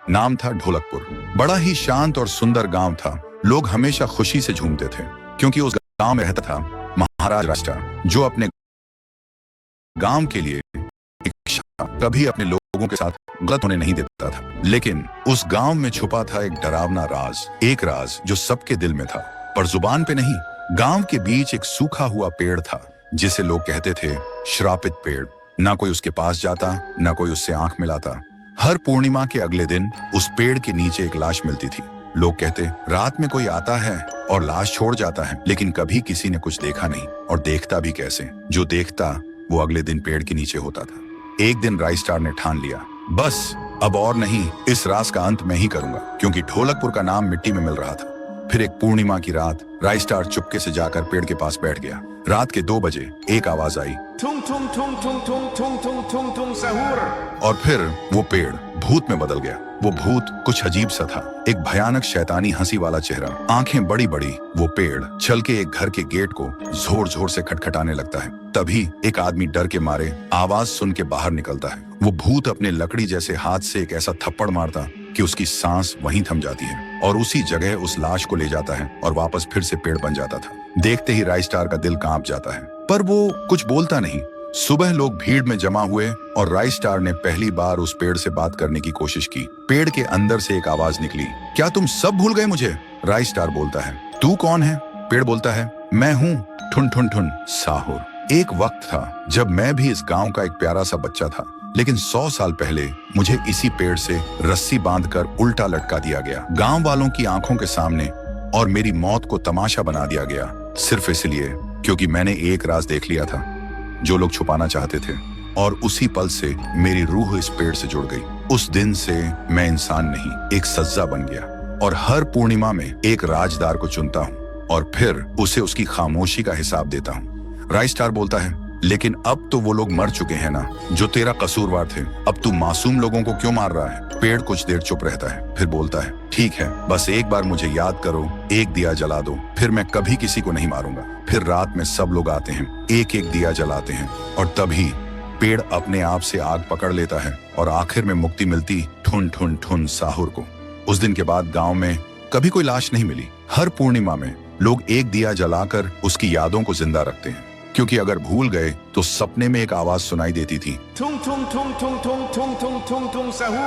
नाम था ढोलकपुर। बड़ा ही शांत और सुंदर गांव था। लोग हमेशा खुशी से झूमते थे क्योंकि उस गांव में रहता था महाराज राइस्टार, जो अपने गांव के लिए कभी अपने लोगों के साथ गलत होने नहीं देता था। लेकिन उस गांव में छुपा था एक डरावना राज, एक राज जो सबके दिल में था पर जुबान पे नहीं। गांव के बीच एक सूखा हुआ पेड़ था जिसे लोग कहते थे श्रापित पेड़। ना कोई उसके पास जाता, ना कोई उससे आंख मिलाता। हर पूर्णिमा के अगले दिन उस पेड़ के नीचे एक लाश मिलती थी। लोग कहते रात में कोई आता है और लाश छोड़ जाता है, लेकिन कभी किसी ने कुछ देखा नहीं और देखता भी कैसे। जो देखता वो अगले दिन पेड़ के नीचे होता था। एक दिन राइस्टार ने ठान लिया, बस अब और नहीं, इस राज का अंत मैं ही करूंगा, क्योंकि ढोलकपुर का नाम मिट्टी में मिल रहा था। फिर एक पूर्णिमा की रात राइस्टार चुपके से जाकर पेड़ के पास बैठ गया। रात के 2 बजे एक आवाज आई, ठुंग ठुंग ठुंग ठुंग ठुंग ठुंग ठुंग ठुंग ठुंग सहूर। और फिर वो पेड़ भूत में बदल गया। वो भूत कुछ अजीब सा था, एक भयानक शैतानी हंसी वाला चेहरा, आंखें बड़ी बड़ी। वो पेड़ चल के एक घर के गेट को जोर जोर से खटखटाने लगता है। तभी एक आदमी डर के मारे आवाज सुन के बाहर निकलता है। वो भूत अपने लकड़ी जैसे हाथ से एक ऐसा थप्पड़ मारता कि उसकी सांस वहीं थम जाती है और उसी जगह उस लाश को ले जाता है और वापस फिर से पेड़ बन जाता था। देखते ही राइस्टार का दिल कांप जाता है, पर वो कुछ बोलता नहीं। सुबह लोग भीड़ में जमा हुए और राइस्टार ने पहली बार उस पेड़ से बात करने की कोशिश की। पेड़ के अंदर से एक आवाज निकली, क्या तुम सब भूल गए मुझे? राइस्टार बोलता है, तू कौन है? पेड़ बोलता है, मैं हूँ ठुन ठुन ठुन साहुर। एक वक्त था जब मैं भी इस गांव का एक प्यारा सा बच्चा था, लेकिन 100 साल पहले मुझे इसी पेड़ से रस्सी बांधकर उल्टा लटका दिया गया, गांव वालों की आंखों के सामने, और मेरी मौत को तमाशा बना दिया गया, सिर्फ इसलिए क्योंकि मैंने एक राज देख लिया था जो लोग छुपाना चाहते थे। और उसी पल से मेरी रूह इस पेड़ से जुड़ गई। उस दिन से मैं इंसान नहीं, एक सज्जा बन गया और हर पूर्णिमा में एक राजदार को चुनता हूँ और फिर उसे उसकी खामोशी का हिसाब देता हूँ। राइस्टार बोलता है, लेकिन अब तो वो लोग मर चुके हैं ना जो तेरा कसूरवार थे। अब तू मासूम लोगों को क्यों मार रहा है? पेड़ कुछ देर चुप रहता है, फिर बोलता है, ठीक है, बस एक बार मुझे याद करो, एक दिया जला दो, फिर मैं कभी किसी को नहीं मारूंगा। फिर रात में सब लोग आते हैं, एक एक दिया जलाते हैं और तभी पेड़ अपने आप से आग पकड़ लेता है और आखिर में मुक्ति मिलती ठुन ठुन ठुन साहुर को। उस दिन के बाद गांव में कभी कोई लाश नहीं मिली। हर पूर्णिमा में लोग एक दिया जलाकर उसकी यादों को जिंदा रखते हैं, क्योंकि अगर भूल गए तो सपने में एक आवाज सुनाई देती थी, ठुंग ठुंग ठुंग ठुंग ठुंग ठुंग ठुंग ठुंग ठुंग साहुर।